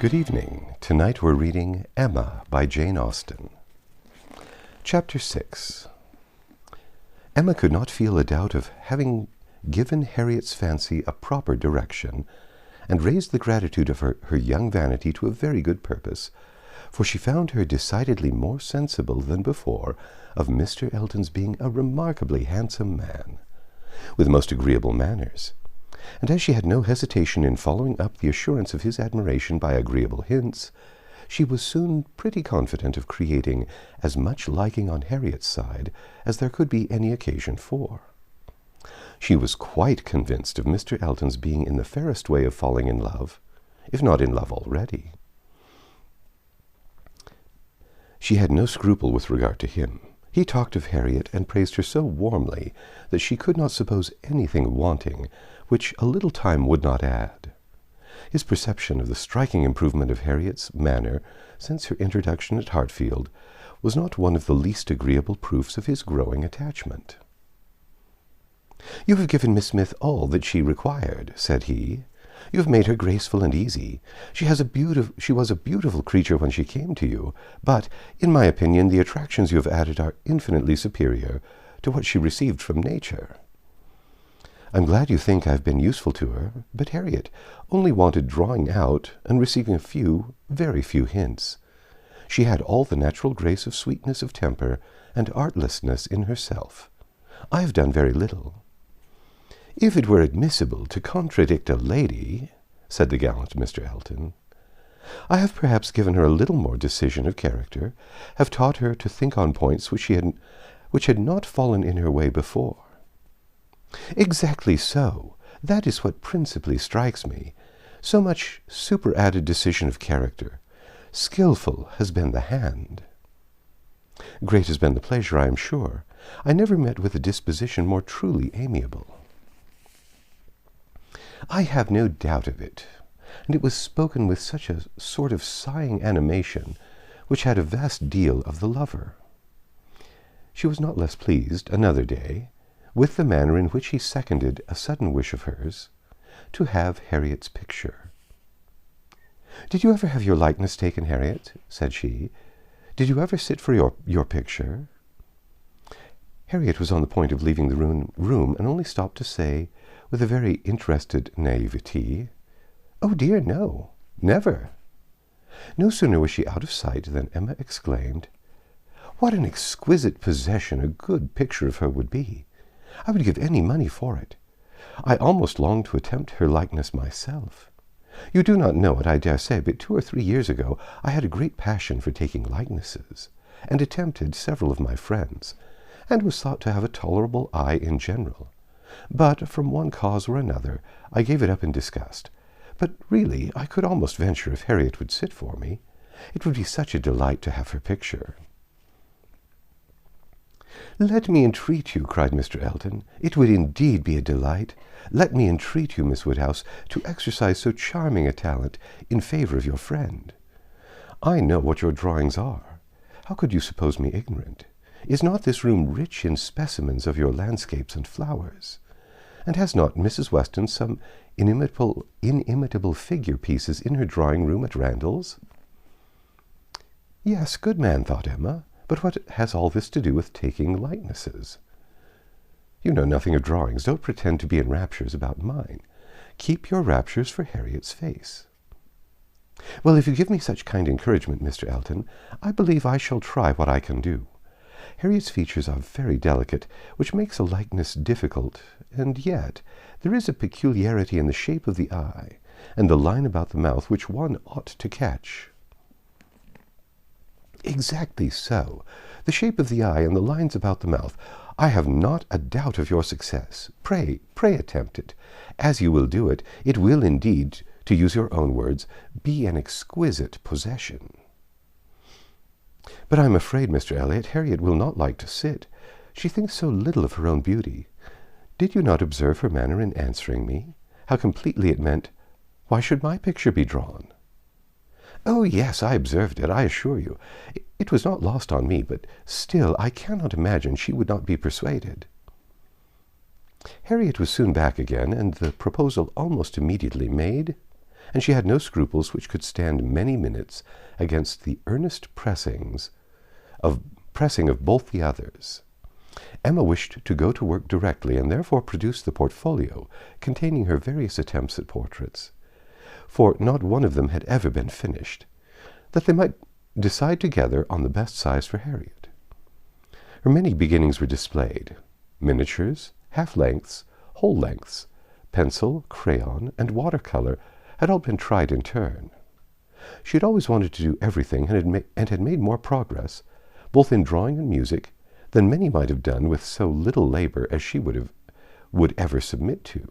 Good evening. Tonight we're reading Emma by Jane Austen. Chapter 6. Emma could not feel a doubt of having given Harriet's fancy a proper direction, and raised the gratitude of her young vanity to a very good purpose, for she found her decidedly more sensible than before of Mr. Elton's being a remarkably handsome man, with most agreeable manners. And as she had no hesitation in following up the assurance of his admiration by agreeable hints, she was soon pretty confident of creating as much liking on Harriet's side as there could be any occasion for. She was quite convinced of Mr. Elton's being in the fairest way of falling in love, if not in love already. She had no scruple with regard to him. He talked of Harriet and praised her so warmly that she could not suppose anything wanting which a little time would not add. His perception of the striking improvement of Harriet's manner since her introduction at Hartfield was not one of the least agreeable proofs of his growing attachment. "You have given Miss Smith all that she required," said he. "You have made her graceful and easy. She was a beautiful creature when she came to you, but, in my opinion, the attractions you have added are infinitely superior to what she received from nature. I'm glad you think I've been useful to her, but Harriet only wanted drawing out and receiving a few, very few hints. She had all the natural grace of sweetness of temper and artlessness in herself. I have done very little." "If it were admissible to contradict a lady," said the gallant Mr. Elton, "I have perhaps given her a little more decision of character, have taught her to think on points which had not fallen in her way before." "Exactly so. That is what principally strikes me. So much superadded decision of character. Skilful has been the hand." "Great has been the pleasure, I am sure. I never met with a disposition more truly amiable." "I have no doubt of it." And it was spoken with such a sort of sighing animation, which had a vast deal of the lover. She was not less pleased, another day, with the manner in which he seconded a sudden wish of hers, to have Harriet's picture. "Did you ever have your likeness taken, Harriet?" said she. "Did you ever sit for your picture?" Harriet was on the point of leaving the room and only stopped to say, with a very interested naivete, "Oh dear, no, never." No sooner was she out of sight than Emma exclaimed, "What an exquisite possession a good picture of her would be! I would give any money for it. I almost long to attempt her likeness myself. You do not know it, I dare say, but 2 or 3 years ago I had a great passion for taking likenesses, and attempted several of my friends, and was thought to have a tolerable eye in general. But, from one cause or another, I gave it up in disgust. But really, I could almost venture if Harriet would sit for me. It would be such a delight to have her picture." "Let me entreat you," cried Mr. Elton. "It would indeed be a delight. Let me entreat you, Miss Woodhouse, to exercise so charming a talent in favor of your friend. I know what your drawings are. How could you suppose me ignorant? Is not this room rich in specimens of your landscapes and flowers? And has not Mrs. Weston some inimitable figure pieces in her drawing-room at Randall's?" "Yes, good man," thought Emma. "But what has all this to do with taking likenesses? You know nothing of drawings. Don't pretend to be in raptures about mine. Keep your raptures for Harriet's face." "Well, if you give me such kind encouragement, Mr. Elton, I believe I shall try what I can do. Harriet's features are very delicate, which makes a likeness difficult, and yet there is a peculiarity in the shape of the eye and the line about the mouth which one ought to catch." "Exactly so. The shape of the eye and the lines about the mouth. I have not a doubt of your success. Pray attempt it. As you will do it, it will indeed, to use your own words, be an exquisite possession." "But I am afraid, Mr. Elliot, Harriet will not like to sit. She thinks so little of her own beauty. Did you not observe her manner in answering me? How completely it meant, 'Why should my picture be drawn?'" "Oh, yes, I observed it, I assure you. It was not lost on me, but still I cannot imagine she would not be persuaded." Harriet was soon back again, and the proposal almost immediately made, and she had no scruples which could stand many minutes against the earnest pressing of both the others. Emma wished to go to work directly, and therefore produced the portfolio containing her various attempts at portraits, for not one of them had ever been finished, that they might decide together on the best size for Harriet. Her many beginnings were displayed. Miniatures, half-lengths, whole lengths, pencil, crayon, and watercolor had all been tried in turn. She had always wanted to do everything, and had made more progress, both in drawing and music, than many might have done with so little labor as she would ever submit to.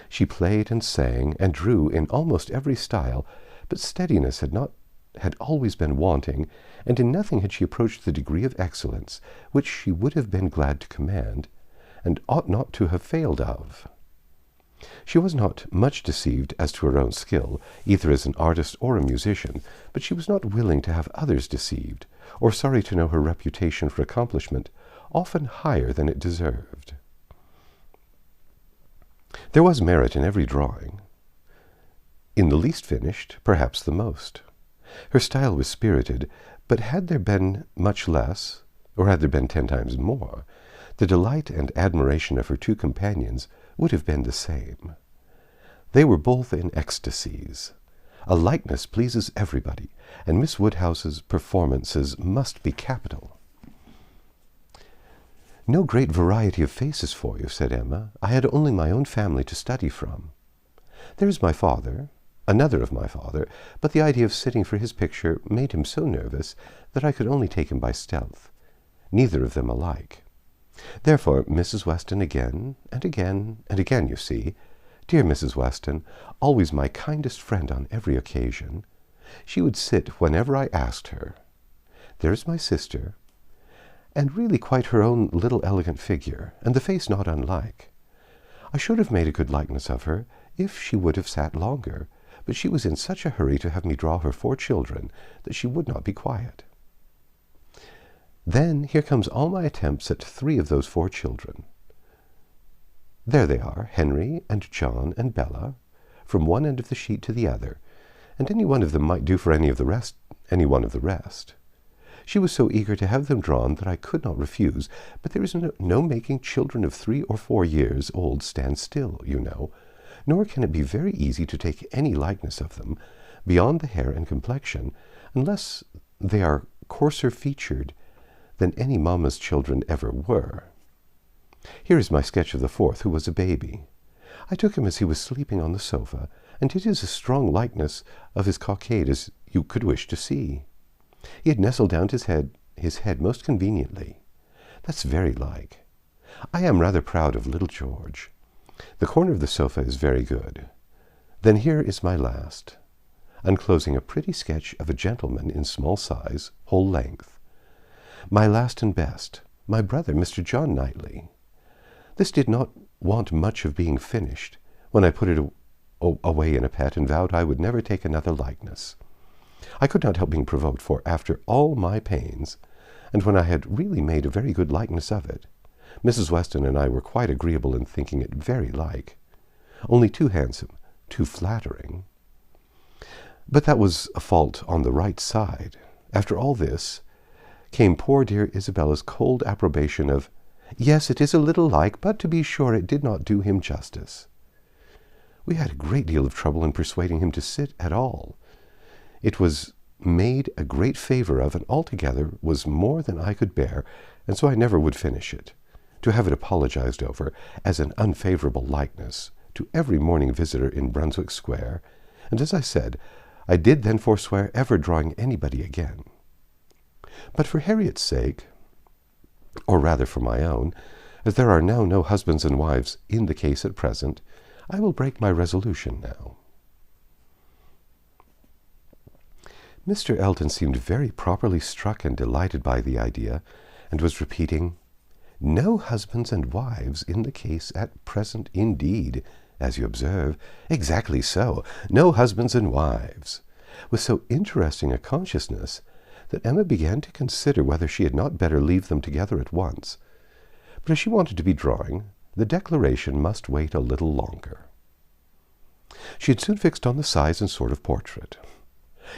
She played and sang and drew in almost every style, but steadiness had always been wanting, and in nothing had she approached the degree of excellence which she would have been glad to command, and ought not to have failed of. She was not much deceived as to her own skill, either as an artist or a musician, but she was not willing to have others deceived, or sorry to know her reputation for accomplishment often higher than it deserved. There was merit in every drawing. In the least finished, perhaps the most. Her style was spirited, but had there been much less, or had there been 10 times more, the delight and admiration of her two companions would have been the same. They were both in ecstasies. A likeness pleases everybody, and Miss Woodhouse's performances must be capital. "No great variety of faces for you," said Emma. "I had only my own family to study from. There is my father, another of my father, but the idea of sitting for his picture made him so nervous that I could only take him by stealth. Neither of them alike. Therefore Mrs. Weston again, and again, and again, you see. Dear Mrs. Weston, always my kindest friend on every occasion. She would sit whenever I asked her. There is my sister, and really quite her own little elegant figure, and the face not unlike. I should have made a good likeness of her, if she would have sat longer, but she was in such a hurry to have me draw her 4 children that she would not be quiet. Then here comes all my attempts at 3 of those 4 children. There they are, Henry and John and Bella, from one end of the sheet to the other, and any one of them might do for any one of the rest. She was so eager to have them drawn that I could not refuse, but there is no making children of 3 or 4 years old stand still, you know, nor can it be very easy to take any likeness of them, beyond the hair and complexion, unless they are coarser featured than any mamma's children ever were. Here is my sketch of the 4th, who was a baby. I took him as he was sleeping on the sofa, and it is as strong likeness of his cockade as you could wish to see. He had nestled down his head most conveniently. That's very like. I am rather proud of little George. The corner of the sofa is very good. Then here is my last, unclosing a pretty sketch of a gentleman in small size, whole length. My last and best, my brother, Mr. John Knightley. This did not want much of being finished, when I put it away in a pet and vowed I would never take another likeness. I could not help being provoked, for after all my pains, and when I had really made a very good likeness of it, Mrs. Weston and I were quite agreeable in thinking it very like, only too handsome, too flattering. But that was a fault on the right side. After all this came poor dear Isabella's cold approbation of, "Yes, it is a little like, but to be sure it did not do him justice." We had a great deal of trouble in persuading him to sit at all. It was made a great favor of, and altogether was more than I could bear, and so I never would finish it, to have it apologized over as an unfavorable likeness to every morning visitor in Brunswick Square, and as I said, I did then forswear ever drawing anybody again. But for Harriet's sake, or rather for my own, as there are now no husbands and wives in the case at present, I will break my resolution now. Mr. Elton seemed very properly struck and delighted by the idea, and was repeating, "No husbands and wives in the case at present, indeed, as you observe. Exactly so, no husbands and wives," with so interesting a consciousness that Emma began to consider whether she had not better leave them together at once. But as she wanted to be drawing, the declaration must wait a little longer. She had soon fixed on the size and sort of portrait.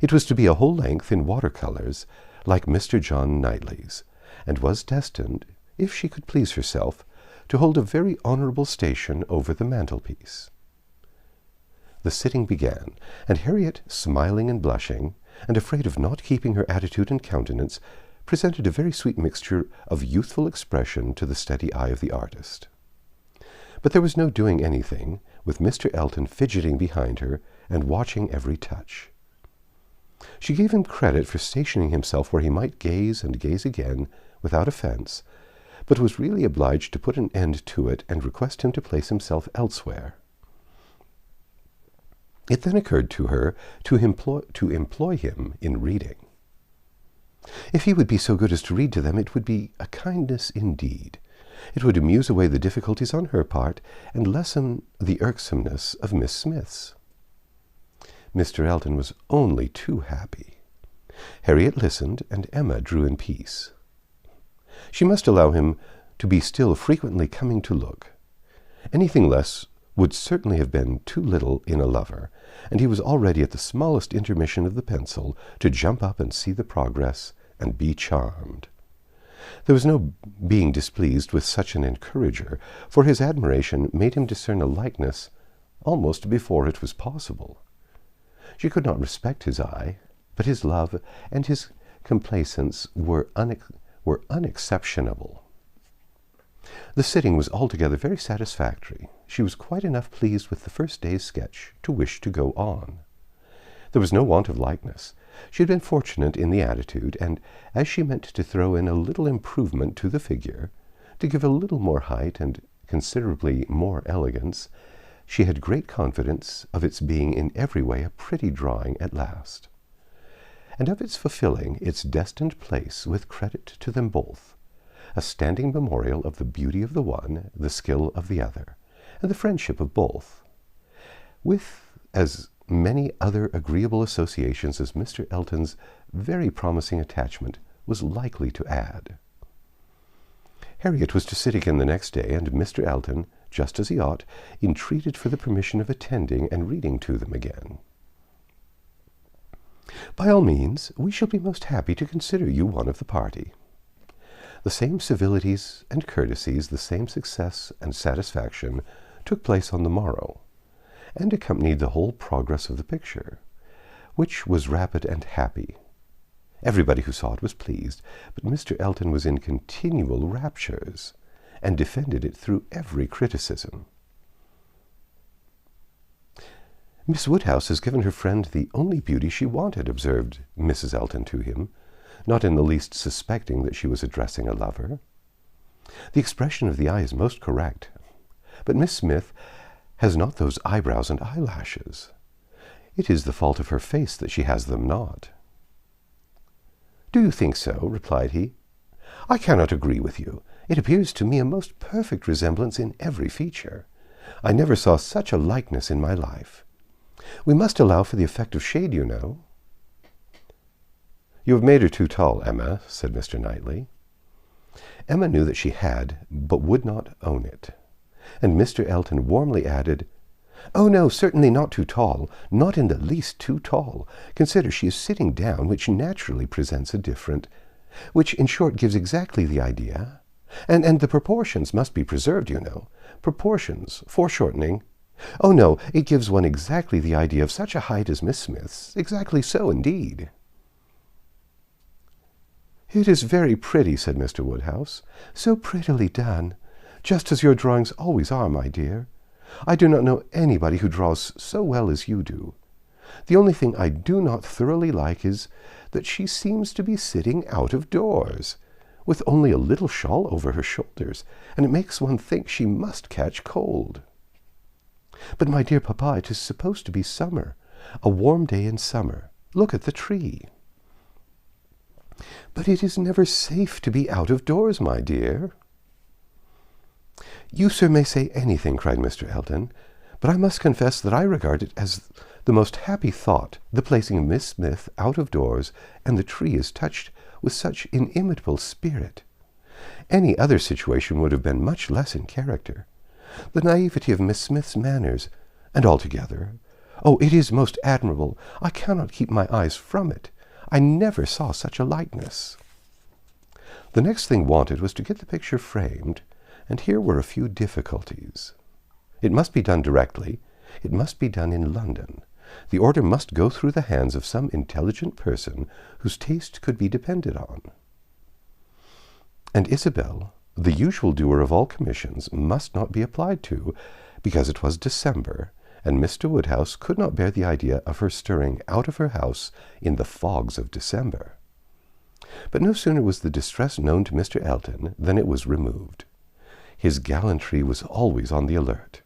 It was to be a whole length in water-colours, like Mr. John Knightley's, and was destined, if she could please herself, to hold a very honourable station over the mantelpiece. The sitting began, and Harriet, smiling and blushing, and afraid of not keeping her attitude and countenance, presented a very sweet mixture of youthful expression to the steady eye of the artist. But there was no doing anything, with Mr. Elton fidgeting behind her and watching every touch. She gave him credit for stationing himself where he might gaze and gaze again, without offence, but was really obliged to put an end to it and request him to place himself elsewhere. It then occurred to her to employ him in reading. If he would be so good as to read to them, it would be a kindness indeed. It would amuse away the difficulties on her part, and lessen the irksomeness of Miss Smith's. Mr. Elton was only too happy. Harriet listened, and Emma drew in peace. She must allow him to be still frequently coming to look. Anything less would certainly have been too little in a lover, and he was already at the smallest intermission of the pencil to jump up and see the progress and be charmed. There was no being displeased with such an encourager, for his admiration made him discern a likeness almost before it was possible. She could not respect his eye, but his love and his complaisance were unexceptionable. The sitting was altogether very satisfactory. She was quite enough pleased with the first day's sketch to wish to go on. There was no want of likeness. She had been fortunate in the attitude, and as she meant to throw in a little improvement to the figure, to give a little more height and considerably more elegance, she had great confidence of its being in every way a pretty drawing at last, and of its fulfilling its destined place with credit to them both, a standing memorial of the beauty of the one, the skill of the other, and the friendship of both, with as many other agreeable associations as Mr. Elton's very promising attachment was likely to add. Harriet was to sit again the next day, and Mr. Elton, just as he ought, entreated for the permission of attending and reading to them again. "By all means, we shall be most happy to consider you one of the party." The same civilities and courtesies, the same success and satisfaction took place on the morrow, and accompanied the whole progress of the picture, which was rapid and happy. Everybody who saw it was pleased, but Mr. Elton was in continual raptures, and defended it through every criticism. "Miss Woodhouse has given her friend the only beauty she wanted," observed Mrs. Elton to him, not in the least suspecting that she was addressing a lover. "The expression of the eye is most correct, but Miss Smith has not those eyebrows and eyelashes. It is the fault of her face that she has them not." "Do you think so?" replied he. "I cannot agree with you. It appears to me a most perfect resemblance in every feature. I never saw such a likeness in my life. We must allow for the effect of shade, you know." "You have made her too tall, Emma," said Mr. Knightley. Emma knew that she had, but would not own it, and Mr. Elton warmly added, "Oh no, certainly not too tall, not in the least too tall. Consider, she is sitting down, which naturally presents a different, which in short gives exactly the idea. And the proportions must be preserved, you know. Proportions, foreshortening. Oh no, it gives one exactly the idea of such a height as Miss Smith's, exactly so indeed." "It is very pretty," said Mr. Woodhouse. "So prettily done, just as your drawings always are, my dear. I do not know anybody who draws so well as you do. The only thing I do not thoroughly like is that she seems to be sitting out of doors, with only a little shawl over her shoulders, and it makes one think she must catch cold." "But, my dear papa, it is supposed to be summer, a warm day in summer. Look at the tree." "But it is never safe to be out of doors, my dear." "You, sir, may say anything," cried Mr. Elton, "but I must confess that I regard it as the most happy thought, the placing Miss Smith out of doors, and the tree is touched with such inimitable spirit. Any other situation would have been much less in character. The naivety of Miss Smith's manners, And altogether, oh, it is most admirable. I cannot keep my eyes from it. I never saw such a likeness. The next thing wanted was to get the picture framed, and here were a few difficulties. It must be done directly. It must be done in London. The order must go through the hands of some intelligent person whose taste could be depended on. And Isabel, the usual doer of all commissions, must not be applied to, because it was December, and Mr. Woodhouse could not bear the idea of her stirring out of her house in the fogs of December. But no sooner was the distress known to Mr. Elton than it was removed. His gallantry was always on the alert.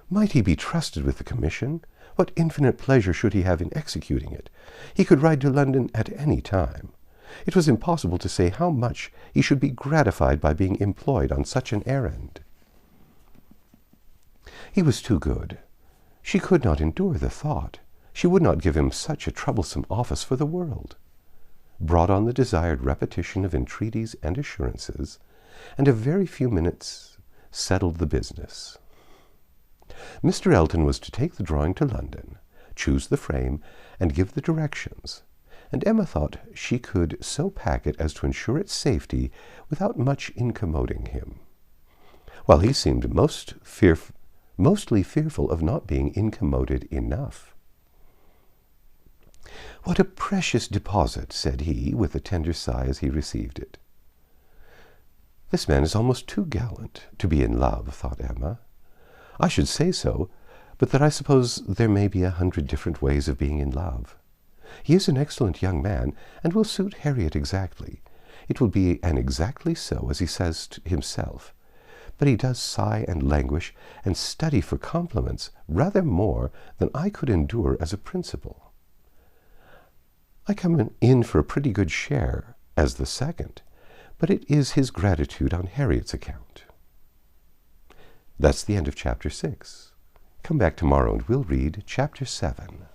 Might he be trusted with the commission? What infinite pleasure should he have in executing it? He could ride to London at any time. It was impossible to say how much he should be gratified by being employed on such an errand. He was too good. She could not endure the thought. She would not give him such a troublesome office for the world. Brought on the desired repetition of entreaties and assurances, and a very few minutes settled the business. Mr. Elton was to take the drawing to London, choose the frame, and give the directions, and Emma thought she could so pack it as to ensure its safety without much incommoding him, while he seemed mostly fearful of not being incommoded enough. "What a precious deposit," said he, with a tender sigh as he received it. "This man is almost too gallant to be in love," thought Emma. "I should say so, but that I suppose there may be 100 different ways of being in love. He is an excellent young man, and will suit Harriet exactly. It will be an exactly so, as he says himself. But he does sigh and languish, and study for compliments rather more than I could endure as a principal. I come in for a pretty good share as the second, but it is his gratitude on Harriet's account." That's the end of Chapter 6. Come back tomorrow and we'll read Chapter 7.